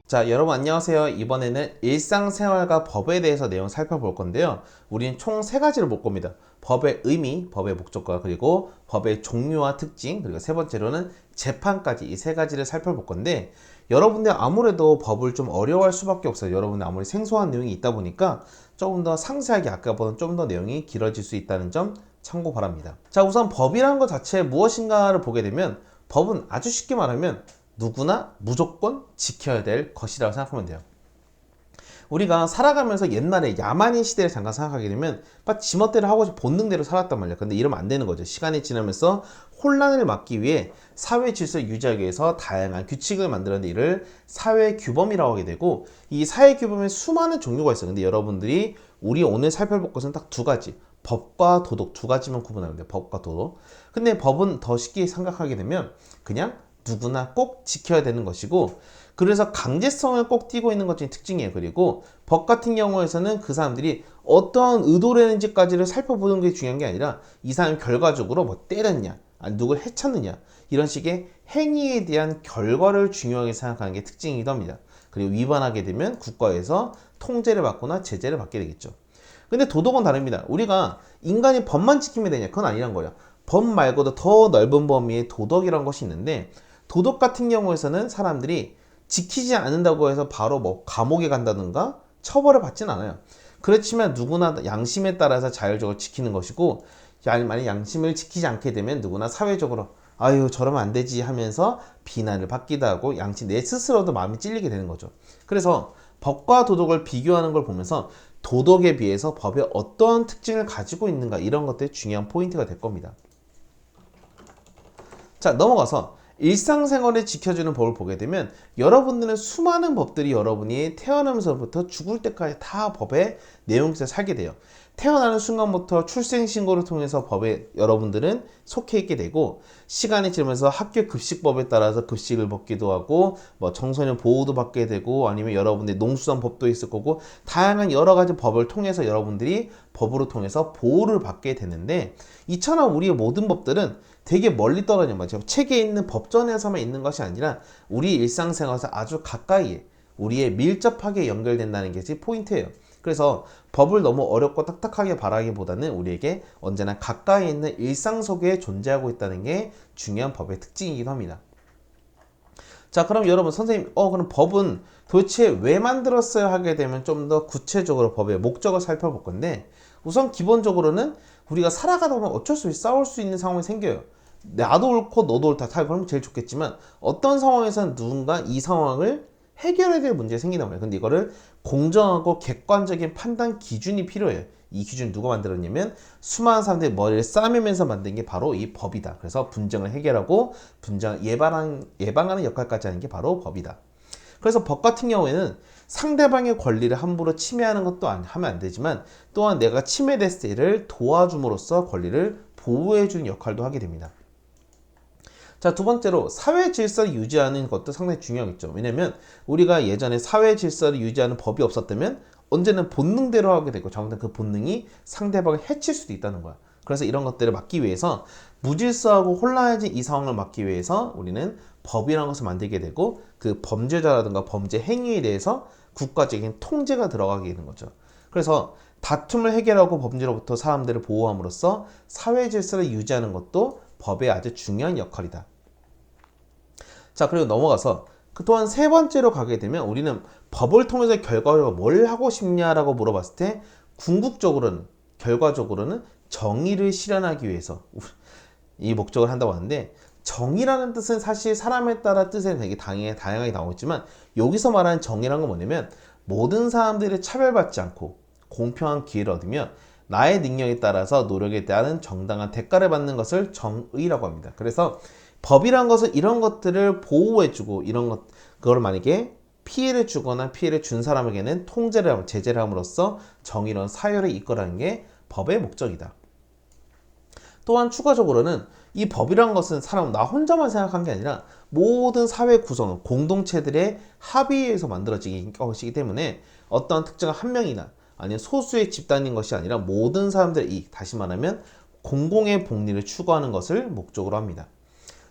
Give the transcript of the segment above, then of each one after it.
자, 여러분 안녕하세요. 이번에는 일상생활과 법에 대해서 내용 살펴볼 건데요. 우리는 총 세 가지를 볼 겁니다. 법의 의미, 법의 목적과 그리고 법의 종류와 특징, 그리고 세 번째로는 재판까지 이 세 가지를 살펴볼 건데, 여러분들 아무래도 법을 좀 어려워할 수밖에 없어요. 여러분들 아무리 생소한 내용이 있다 보니까 조금 더 상세하게 아까보다 좀 더 내용이 길어질 수 있다는 점 참고 바랍니다. 자, 우선 법이라는 것 자체 무엇인가를 보게 되면, 법은 아주 쉽게 말하면 누구나 무조건 지켜야 될 것이라고 생각하면 돼요. 우리가 살아가면서 옛날에 야만인 시대를 잠깐 생각하게 되면 막 지멋대로 하고 본능대로 살았단 말이야. 근데 이러면 안 되는 거죠. 시간이 지나면서 혼란을 막기 위해 사회 질서를 유지하기 위해서 다양한 규칙을 만들었는데 이를 사회 규범이라고 하게 되고, 이 사회 규범에 수많은 종류가 있어요. 근데 여러분들이 우리 오늘 살펴볼 것은 딱 두 가지, 법과 도덕 두 가지만 구분하면 돼요. 법과 도덕. 근데 법은 더 쉽게 생각하게 되면 그냥 누구나 꼭 지켜야 되는 것이고, 그래서 강제성을 꼭 띠고 있는 것 중에 특징이에요. 그리고 법 같은 경우에서는 그 사람들이 어떠한 의도를 했는지까지를 살펴보는 게 중요한 게 아니라 이 사람이 결과적으로 뭐 때렸냐, 아니 누굴 해쳤느냐, 이런 식의 행위에 대한 결과를 중요하게 생각하는 게 특징이기도 합니다. 그리고 위반하게 되면 국가에서 통제를 받거나 제재를 받게 되겠죠. 근데 도덕은 다릅니다. 우리가 인간이 법만 지키면 되냐? 그건 아니란 거예요. 법 말고도 더 넓은 범위의 도덕이란 것이 있는데, 도덕 같은 경우에서는 사람들이 지키지 않는다고 해서 바로 뭐 감옥에 간다든가 처벌을 받진 않아요. 그렇지만 누구나 양심에 따라서 자율적으로 지키는 것이고, 만약 양심을 지키지 않게 되면 누구나 사회적으로 아유 저러면 안 되지 하면서 비난을 받기도 하고 양심 내 스스로도 마음이 찔리게 되는 거죠. 그래서 법과 도덕을 비교하는 걸 보면서 도덕에 비해서 법이 어떠한 특징을 가지고 있는가, 이런 것들이 중요한 포인트가 될 겁니다. 자, 넘어가서 일상생활에 지켜주는 법을 보게 되면 여러분들은 수많은 법들이 여러분이 태어나면서부터 죽을 때까지 다 법의 내용 속에 살게 돼요. 태어나는 순간부터 출생신고를 통해서 법에 여러분들은 속해 있게 되고, 시간이 지나면서 학교 급식법에 따라서 급식을 먹기도 하고 뭐 청소년 보호도 받게 되고, 아니면 여러분들이 농수산법도 있을 거고, 다양한 여러 가지 법을 통해서 여러분들이 법으로 통해서 보호를 받게 되는데, 이처럼 우리의 모든 법들은 되게 멀리 떨어져 있는, 책에 있는 법전에서만 있는 것이 아니라 우리 일상생활에서 아주 가까이에 우리의 밀접하게 연결된다는 게 포인트예요. 그래서 법을 너무 어렵고 딱딱하게 바라기보다는 우리에게 언제나 가까이 있는 일상 속에 존재하고 있다는 게 중요한 법의 특징이기도 합니다. 자, 그럼 여러분, 선생님, 그럼 법은 도대체 왜 만들었어요? 하게 되면 좀 더 구체적으로 법의 목적을 살펴볼 건데, 우선 기본적으로는 우리가 살아가다 보면 어쩔 수 없이 싸울 수 있는 상황이 생겨요. 나도 옳고 너도 옳다, 그러면 제일 좋겠지만 어떤 상황에서는 누군가 이 상황을 해결해야 될 문제가 생기단 말이에요. 근데 이거를 공정하고 객관적인 판단 기준이 필요해요. 이 기준 누가 만들었냐면 수많은 사람들이 머리를 싸매면서 만든 게 바로 이 법이다. 그래서 분쟁을 해결하고 분쟁을 예방하는 역할까지 하는 게 바로 법이다. 그래서 법 같은 경우에는 상대방의 권리를 함부로 침해하는 것도 하면 안 되지만, 또한 내가 침해됐을 때를 도와줌으로써 권리를 보호해주는 역할도 하게 됩니다. 자, 두 번째로 사회 질서를 유지하는 것도 상당히 중요하겠죠. 왜냐면 우리가 예전에 사회 질서를 유지하는 법이 없었다면 언제는 본능대로 하게 되고, 잘못된 그 본능이 상대방을 해칠 수도 있다는 거야. 그래서 이런 것들을 막기 위해서, 무질서하고 혼란해진 이 상황을 막기 위해서 우리는 법이라는 것을 만들게 되고, 그 범죄자라든가 범죄 행위에 대해서 국가적인 통제가 들어가게 되는 거죠. 그래서 다툼을 해결하고 범죄로부터 사람들을 보호함으로써 사회 질서를 유지하는 것도 법의 아주 중요한 역할이다. 자, 그리고 넘어가서 또한 세 번째로 가게 되면, 우리는 법을 통해서 결과적으로 뭘 하고 싶냐라고 물어봤을 때 궁극적으로는, 결과적으로는 정의를 실현하기 위해서 이 목적을 한다고 하는데, 정의라는 뜻은 사실 사람에 따라 뜻에 되게 다양하게 나오지만, 여기서 말하는 정의라는 건 뭐냐면 모든 사람들이 차별받지 않고 공평한 기회를 얻으며 나의 능력에 따라서 노력에 따른 정당한 대가를 받는 것을 정의라고 합니다. 그래서 법이란 것은 이런 것들을 보호해주고, 그걸 만약에 피해를 주거나 피해를 준 사람에게는 통제를 하고 제재를 함으로써 정의로운 사회를 이끌어가는 게 법의 목적이다. 또한 추가적으로는 이 법이란 것은 나 혼자만 생각한 게 아니라 모든 사회 구성, 공동체들의 합의에 의해서 만들어진 것이기 때문에 어떤 특정한 한 명이나 아니면 소수의 집단인 것이 아니라 모든 사람들의 이익, 다시 말하면 공공의 복리를 추구하는 것을 목적으로 합니다.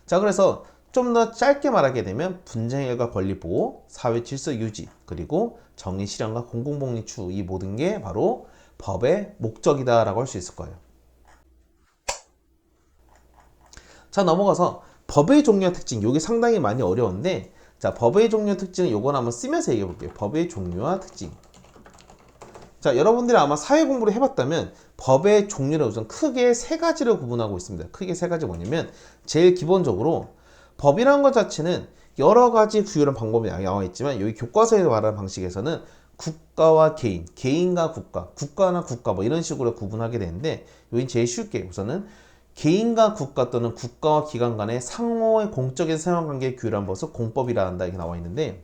자, 그래서 좀 더 짧게 말하게 되면 분쟁 해결과 권리 보호, 사회 질서 유지, 그리고 정의 실현과 공공복리 추구, 이 모든 게 바로 법의 목적이다라고 할 수 있을 거예요. 자, 넘어가서 법의 종류와 특징. 이게 상당히 많이 어려운데, 자, 법의 종류와 특징은 요건 한번 쓰면서 얘기해 볼게요. 법의 종류와 특징. 자, 여러분들이 아마 사회 공부를 해봤다면 법의 종류를 우선 크게 세 가지로 구분하고 있습니다. 크게 세 가지 뭐냐면, 제일 기본적으로 법이라는 것 자체는 여러 가지 구현한 방법이 나와 있지만, 여기 교과서에 말하는 방식에서는 국가와 개인, 개인과 국가, 국가나 국가 뭐 이런 식으로 구분하게 되는데, 여기 제일 쉽게 우선은 개인과 국가 또는 국가와 기관 간의 상호의 공적인 상호관계의 규율한 것을 공법이라 한다, 이렇게 나와 있는데,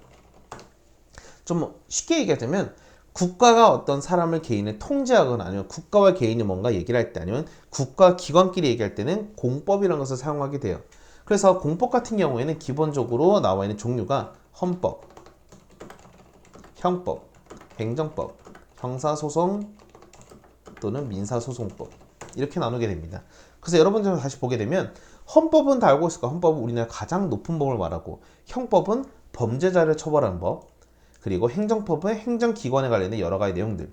좀 쉽게 얘기하자면 국가가 어떤 사람을 개인을 통제하거나 아니면 국가와 개인이 뭔가 얘기를 할 때 아니면 국가 기관끼리 얘기할 때는 공법이라는 것을 사용하게 돼요. 그래서 공법 같은 경우에는 기본적으로 나와 있는 종류가 헌법, 형법, 행정법, 형사소송 또는 민사소송법, 이렇게 나누게 됩니다. 그래서 여러분들 다시 보게 되면 헌법은 다 알고 있을 거예요. 헌법은 우리나라 가장 높은 법을 말하고, 형법은 범죄자를 처벌하는 법, 그리고 행정법은 행정기관에 관련된 여러 가지 내용들,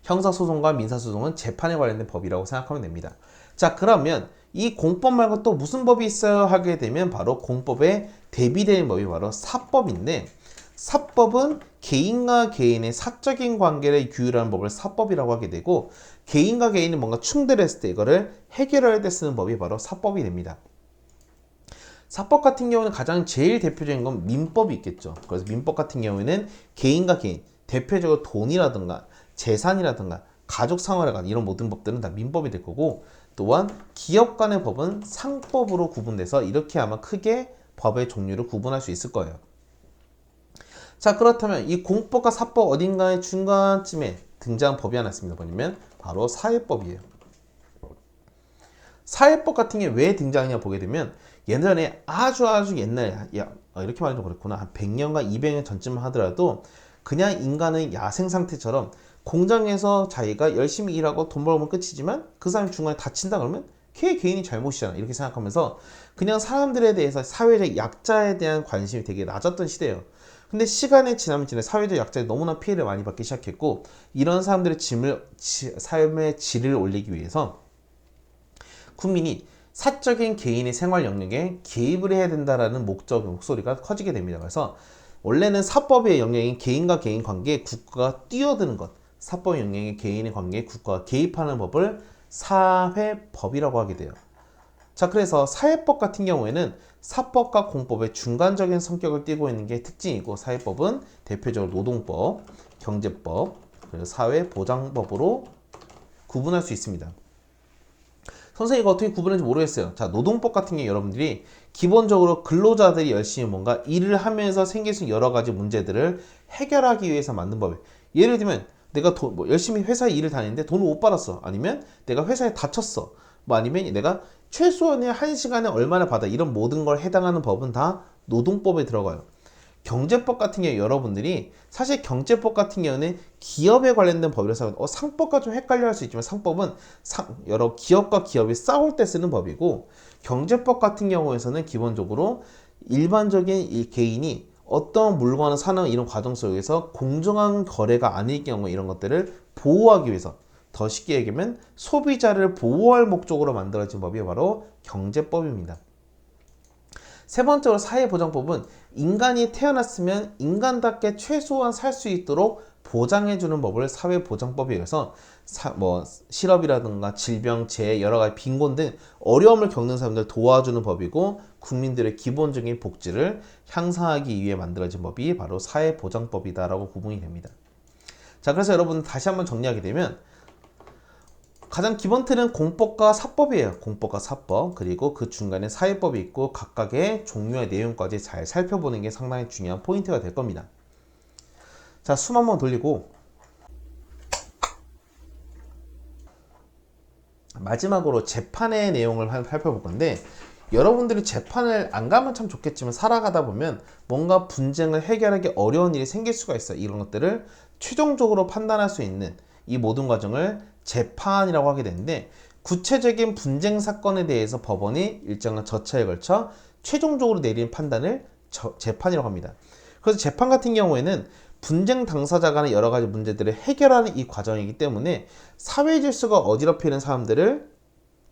형사소송과 민사소송은 재판에 관련된 법이라고 생각하면 됩니다. 자, 그러면 이 공법 말고 또 무슨 법이 있어요 하게 되면 바로 공법에 대비되는 법이 바로 사법인데, 사법은 개인과 개인의 사적인 관계를 규율하는 법을 사법이라고 하게 되고, 개인과 개인이 뭔가 충돌했을 때 이거를 해결할 때 쓰는 법이 바로 사법이 됩니다. 사법 같은 경우는 가장 제일 대표적인 건 민법이 있겠죠. 그래서 민법 같은 경우에는 개인과 개인, 대표적으로 돈이라든가 재산이라든가 가족 상환에 관한 이런 모든 법들은 다 민법이 될 거고, 또한 기업 간의 법은 상법으로 구분돼서 이렇게 아마 크게 법의 종류를 구분할 수 있을 거예요. 자, 그렇다면 이 공법과 사법 어딘가의 중간쯤에 등장한 법이 하나 있습니다. 뭐냐면 바로 사회법이에요. 사회법 같은 게 왜 등장하냐 보게 되면, 예전에 아주 옛날에, 이렇게 말하면 그렇구나, 한 100년과 200년 전쯤 하더라도 그냥 인간은 야생 상태처럼 공장에서 자기가 열심히 일하고 돈 벌면 끝이지만 그 사람이 중간에 다친다 그러면 걔 개인이 잘못이잖아, 이렇게 생각하면서 그냥 사람들에 대해서 사회적 약자에 대한 관심이 되게 낮았던 시대예요. 근데 시간이 지나면 사회적 약자들이 너무나 피해를 많이 받기 시작했고, 이런 사람들의 삶의 질을 올리기 위해서 국민이 사적인 개인의 생활 영역에 개입을 해야 된다라는 목소리가 커지게 됩니다. 그래서 원래는 사법의 영역인 개인과 개인 관계에 국가가 뛰어드는 것, 사법의 영역인 개인의 관계에 국가가 개입하는 법을 사회법이라고 하게 돼요. 자, 그래서 사회법 같은 경우에는 사법과 공법의 중간적인 성격을 띠고 있는 게 특징이고, 사회법은 대표적으로 노동법, 경제법, 그리고 사회보장법으로 구분할 수 있습니다. 선생님 이거 어떻게 구분하는지 모르겠어요. 자, 노동법 같은 게 여러분들이 기본적으로 근로자들이 열심히 뭔가 일을 하면서 생길 수 있는 여러 가지 문제들을 해결하기 위해서 만든 법이에요. 예를 들면 내가 열심히 회사에 일을 다니는데 돈을 못 받았어. 아니면 내가 회사에 다쳤어. 뭐 아니면 내가 최소한의 1시간에 얼마나 받아. 이런 모든 걸 해당하는 법은 다 노동법에 들어가요. 경제법 같은 경우 여러분들이 사실 경제법 같은 경우는 기업에 관련된 법이라서 상법과 좀 헷갈려 할 수 있지만, 상법은 여러 기업과 기업이 싸울 때 쓰는 법이고, 경제법 같은 경우에서는 기본적으로 일반적인 이 개인이 어떤 물건을 사는 이런 과정 속에서 공정한 거래가 아닐 경우 이런 것들을 보호하기 위해서, 더 쉽게 얘기하면 소비자를 보호할 목적으로 만들어진 법이 바로 경제법입니다. 세 번째로 사회보장법은 인간이 태어났으면 인간답게 최소한 살 수 있도록 보장해주는 법을 사회보장법이에요. 그래서 실업이라든가 질병, 재해, 여러 가지 빈곤 등 어려움을 겪는 사람들 도와주는 법이고, 국민들의 기본적인 복지를 향상하기 위해 만들어진 법이 바로 사회보장법이다라고 구분이 됩니다. 자, 그래서 여러분 다시 한번 정리하게 되면 가장 기본 틀은 공법과 사법이에요. 공법과 사법, 그리고 그 중간에 사회법이 있고 각각의 종류의 내용까지 잘 살펴보는 게 상당히 중요한 포인트가 될 겁니다. 자, 숨 한번 돌리고 마지막으로 재판의 내용을 살펴볼 건데, 여러분들이 재판을 안 가면 참 좋겠지만 살아가다 보면 뭔가 분쟁을 해결하기 어려운 일이 생길 수가 있어요. 이런 것들을 최종적으로 판단할 수 있는 이 모든 과정을 재판이라고 하게 되는데, 구체적인 분쟁 사건에 대해서 법원이 일정한 절차에 걸쳐 최종적으로 내리는 판단을 재판이라고 합니다. 그래서 재판 같은 경우에는 분쟁 당사자 간의 여러 가지 문제들을 해결하는 이 과정이기 때문에 사회 질서가 어지럽히는 사람들을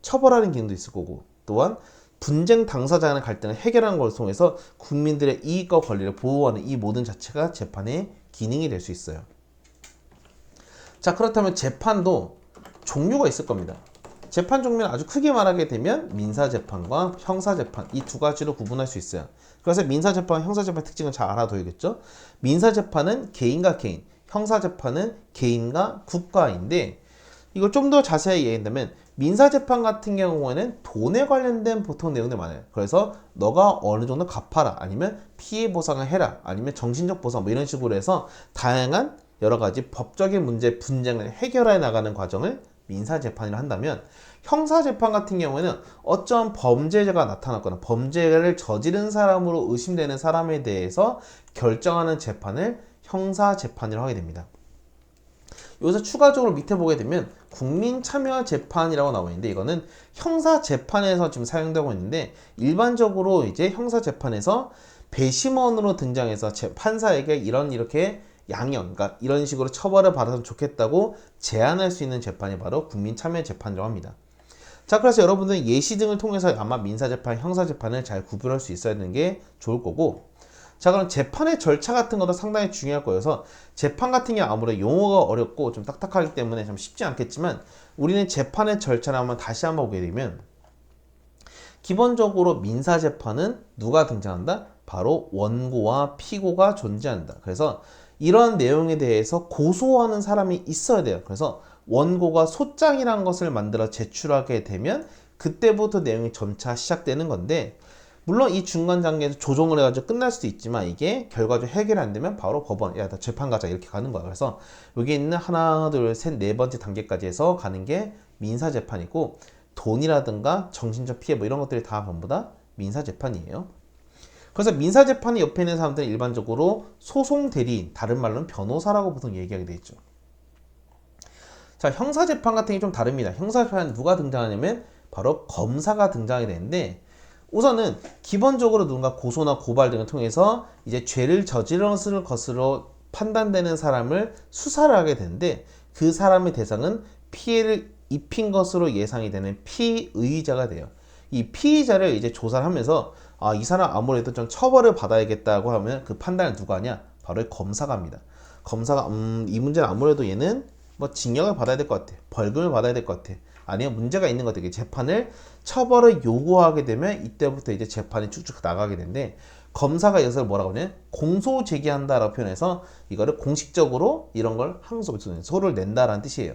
처벌하는 기능도 있을 거고, 또한 분쟁 당사자 간의 갈등을 해결하는 것을 통해서 국민들의 이익과 권리를 보호하는 이 모든 자체가 재판의 기능이 될 수 있어요. 자, 그렇다면 재판도 종류가 있을 겁니다. 재판 종류는 아주 크게 말하게 되면 민사재판과 형사재판, 이 두 가지로 구분할 수 있어요. 그래서 민사재판과 형사재판의 특징을 잘 알아둬야겠죠. 민사재판은 개인과 개인, 형사재판은 개인과 국가인데, 이걸 좀 더 자세히 얘기한다면 민사재판 같은 경우에는 돈에 관련된 보통 내용들이 많아요. 그래서 너가 어느 정도 갚아라, 아니면 피해 보상을 해라, 아니면 정신적 보상, 뭐 이런 식으로 해서 다양한 여러 가지 법적인 문제, 분쟁을 해결해 나가는 과정을 민사재판이라 한다면, 형사재판 같은 경우에는 어쩌한 범죄자가 나타났거나 범죄를 저지른 사람으로 의심되는 사람에 대해서 결정하는 재판을 형사재판이라고 하게 됩니다. 여기서 추가적으로 밑에 보게 되면 국민참여재판이라고 나와 있는데, 이거는 형사재판에서 지금 사용되고 있는데, 일반적으로 이제 형사재판에서 배심원으로 등장해서 판사에게 이렇게 양형, 그러니까 이런 식으로 처벌을 받았으면 좋겠다고 제안할 수 있는 재판이 바로 국민참여재판이라고 합니다. 자, 그래서 여러분들은 예시 등을 통해서 아마 민사재판, 형사재판을 잘 구분할 수 있어야 되는 게 좋을 거고, 자, 그럼 재판의 절차 같은 것도 상당히 중요할 거여서, 재판 같은 경우 아무래도 용어가 어렵고 좀 딱딱하기 때문에 좀 쉽지 않겠지만, 우리는 재판의 절차를 한번 다시 한번 보게 되면, 기본적으로 민사재판은 누가 등장한다? 바로 원고와 피고가 존재한다. 그래서 이런 내용에 대해서 고소하는 사람이 있어야 돼요. 그래서 원고가 소장이라는 것을 만들어 제출하게 되면 그때부터 내용이 점차 시작되는 건데, 물론 이 중간 단계에서 조정을 해가지고 끝날 수도 있지만, 이게 결과적으로 해결이 안 되면 바로 법원, 야, 나 재판 가자, 이렇게 가는 거야. 그래서 여기 있는 하나, 둘, 셋, 네 번째 단계까지 해서 가는 게 민사재판이고, 돈이라든가 정신적 피해 뭐 이런 것들이 다 전부 다 민사재판이에요. 그래서 민사재판의 옆에 있는 사람들은 일반적으로 소송 대리인, 다른 말로는 변호사라고 보통 얘기하게 되어 있죠. 자, 형사재판 같은 게 좀 다릅니다. 형사재판은 누가 등장하냐면 바로 검사가 등장하게 되는데, 우선은 기본적으로 누군가 고소나 고발 등을 통해서 이제 죄를 저질렀을 것으로 판단되는 사람을 수사를 하게 되는데, 그 사람의 대상은 피해를 입힌 것으로 예상이 되는 피의자가 돼요. 이 피의자를 이제 조사를 하면서, 아, 이 사람 아무래도 좀 처벌을 받아야겠다고 하면 그 판단을 누가 하냐? 바로 검사가 합니다. 검사가 이 문제는 아무래도 얘는 뭐 징역을 받아야 될 것 같아, 벌금을 받아야 될 것 같아, 아니면 문제가 있는 것 같아, 재판을 처벌을 요구하게 되면 이때부터 이제 재판이 쭉쭉 나가게 되는데, 검사가 여기서 뭐라고 하냐? 공소 제기한다라고 표현해서 이거를 공식적으로 이런 걸 항소, 소를 낸다라는 뜻이에요.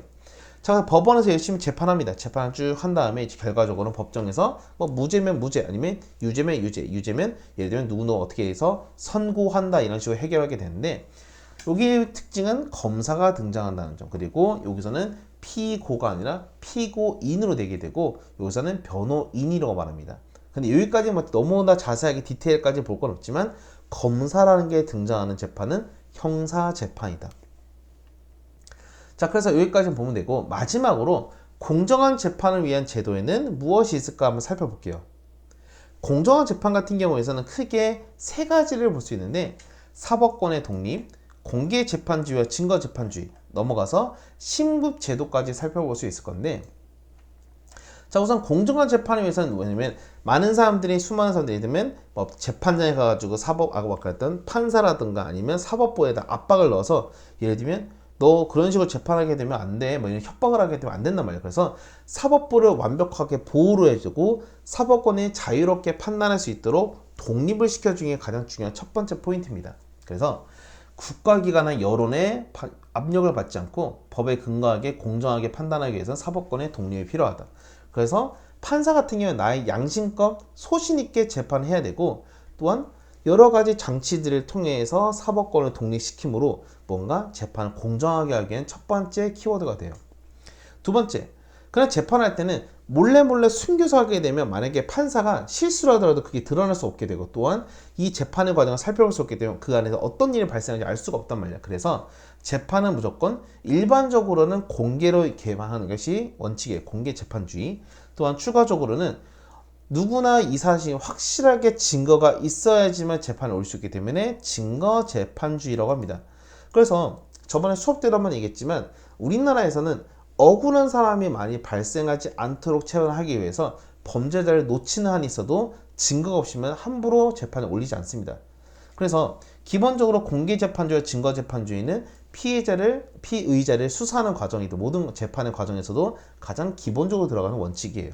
자, 법원에서 열심히 재판합니다. 재판을 쭉 한 다음에 이제 결과적으로 법정에서 뭐 무죄면 무죄, 아니면 유죄면 유죄, 유죄면 예를 들면 누구 어떻게 해서 선고한다, 이런 식으로 해결하게 되는데, 여기의 특징은 검사가 등장한다는 점, 그리고 여기서는 피고가 아니라 피고인으로 되게 되고, 여기서는 변호인이라고 말합니다. 근데 여기까지 뭐 너무나 자세하게 디테일까지 볼 건 없지만, 검사라는 게 등장하는 재판은 형사재판이다. 자, 그래서 여기까지 보면 되고, 마지막으로 공정한 재판을 위한 제도에는 무엇이 있을까 한번 살펴볼게요. 공정한 재판 같은 경우에서는 크게 세 가지를 볼 수 있는데, 사법권의 독립, 공개재판주의와 증거재판주의, 넘어가서 신급제도까지 살펴볼 수 있을 건데, 자, 우선 공정한 재판을 위해서는 뭐냐면, 많은 사람들이, 수많은 사람들이 되면 뭐 재판장에 가가지고 아까 말했던 판사라든가 아니면 사법부에다 압박을 넣어서, 예를 들면 너 그런 식으로 재판하게 되면 안 돼, 뭐 이런 협박을 하게 되면 안 된단 말이에요. 그래서 사법부를 완벽하게 보호를 해주고 사법권이 자유롭게 판단할 수 있도록 독립을 시켜주는 게 가장 중요한 첫 번째 포인트입니다. 그래서 국가기관의 여론에 압력을 받지 않고 법에 근거하게 공정하게 판단하기 위해서는 사법권의 독립이 필요하다. 그래서 판사 같은 경우는 나의 양심껏 소신 있게 재판해야 되고, 또한 여러 가지 장치들을 통해서 사법권을 독립시키므로 뭔가 재판을 공정하게 하기엔 첫 번째 키워드가 돼요. 두 번째, 그냥 재판할 때는 몰래 숨겨서 하게 되면 만약에 판사가 실수를 하더라도 그게 드러날 수 없게 되고, 또한 이 재판의 과정을 살펴볼 수 없게 되면 그 안에서 어떤 일이 발생하는지 알 수가 없단 말이야. 그래서 재판은 무조건 일반적으로는 공개로 개방하는 것이 원칙이에요. 공개 재판주의. 또한 추가적으로는 누구나 이 사실이 확실하게 증거가 있어야지만 재판에 올 수 있기 때문에 증거재판주의라고 합니다. 그래서 저번에 수업 때도 한번 얘기했지만 우리나라에서는 억울한 사람이 많이 발생하지 않도록 처벌하기 위해서 범죄자를 놓치는 한이 있어도 증거가 없으면 함부로 재판에 올리지 않습니다. 그래서 기본적으로 공개재판주의와 증거재판주의는 피의자를 수사하는 과정이든 모든 재판의 과정에서도 가장 기본적으로 들어가는 원칙이에요.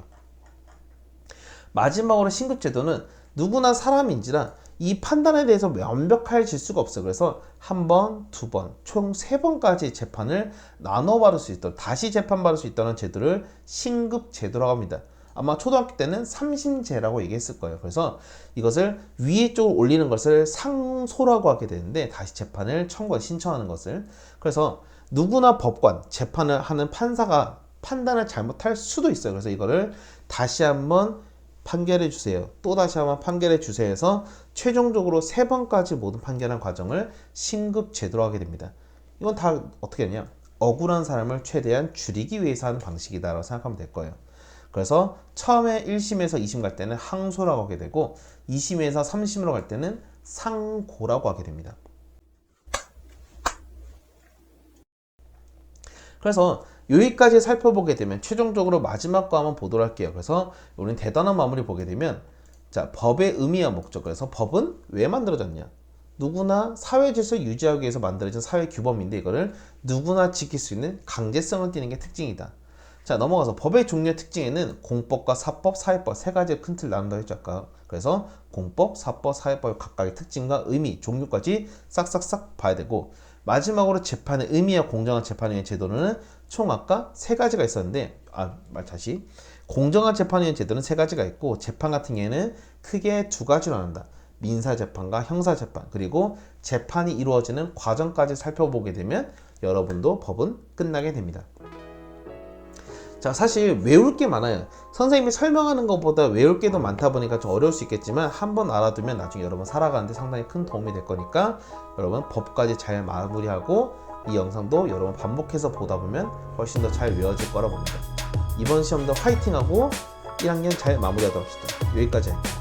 마지막으로 신급제도는 누구나 사람인지라 이 판단에 대해서 완벽해질 수가 없어요. 그래서 한 번, 두 번, 총 3번까지 재판을 나눠 받을 수 있도록 다시 재판받을 수 있다는 제도를 신급제도라고 합니다. 아마 초등학교 때는 삼심제라고 얘기했을 거예요. 그래서 이것을 위에 쪽으로 올리는 것을 상소라고 하게 되는데 다시 재판을 신청하는 것을. 그래서 누구나 법관, 재판을 하는 판사가 판단을 잘못할 수도 있어요. 그래서 이거를 다시 한번 판결해 주세요. 또 다시 한번 판결해 주세요 해서 최종적으로 3번까지 모든 판결한 과정을 신급제도로 하게 됩니다. 이건 다 어떻게 하냐? 억울한 사람을 최대한 줄이기 위해서 하는 방식이다라고 생각하면 될 거예요. 그래서 처음에 1심에서 2심 갈 때는 항소라고 하게 되고 2심에서 3심으로 갈 때는 상고라고 하게 됩니다. 그래서 여기까지 살펴보게 되면 최종적으로 마지막 거 한번 보도록 할게요. 그래서 우리는 대단한 마무리 보게 되면 자, 법의 의미와 목적. 그래서 법은 왜 만들어졌냐? 누구나 사회 질서 유지하기 위해서 만들어진 사회 규범인데 이거를 누구나 지킬 수 있는 강제성을 띠는 게 특징이다. 자, 넘어가서 법의 종류의 특징에는 공법과 사법, 사회법 3가지 큰 틀 나눈다고 했죠 아까. 그래서 공법, 사법, 사회법 각각의 특징과 의미, 종류까지 싹싹싹 봐야 되고 마지막으로 재판의 의미와 공정한 재판의 제도는 총 아까 3가지가 있었는데 다시 공정한 재판의 제도는 3가지가 있고 재판 같은 경우에는 크게 2가지로 나눈다. 민사재판과 형사재판 그리고 재판이 이루어지는 과정까지 살펴보게 되면 여러분도 법은 끝나게 됩니다. 자, 사실 외울 게 많아요. 선생님이 설명하는 것보다 외울 게 더 많다 보니까 좀 어려울 수 있겠지만 한번 알아두면 나중에 여러분 살아가는데 상당히 큰 도움이 될 거니까 여러분 법까지 잘 마무리하고 이 영상도 여러분 반복해서 보다 보면 훨씬 더 잘 외워질 거라 봅니다. 이번 시험도 화이팅하고 1학년 잘 마무리하도록 합시다. 여기까지 할게요.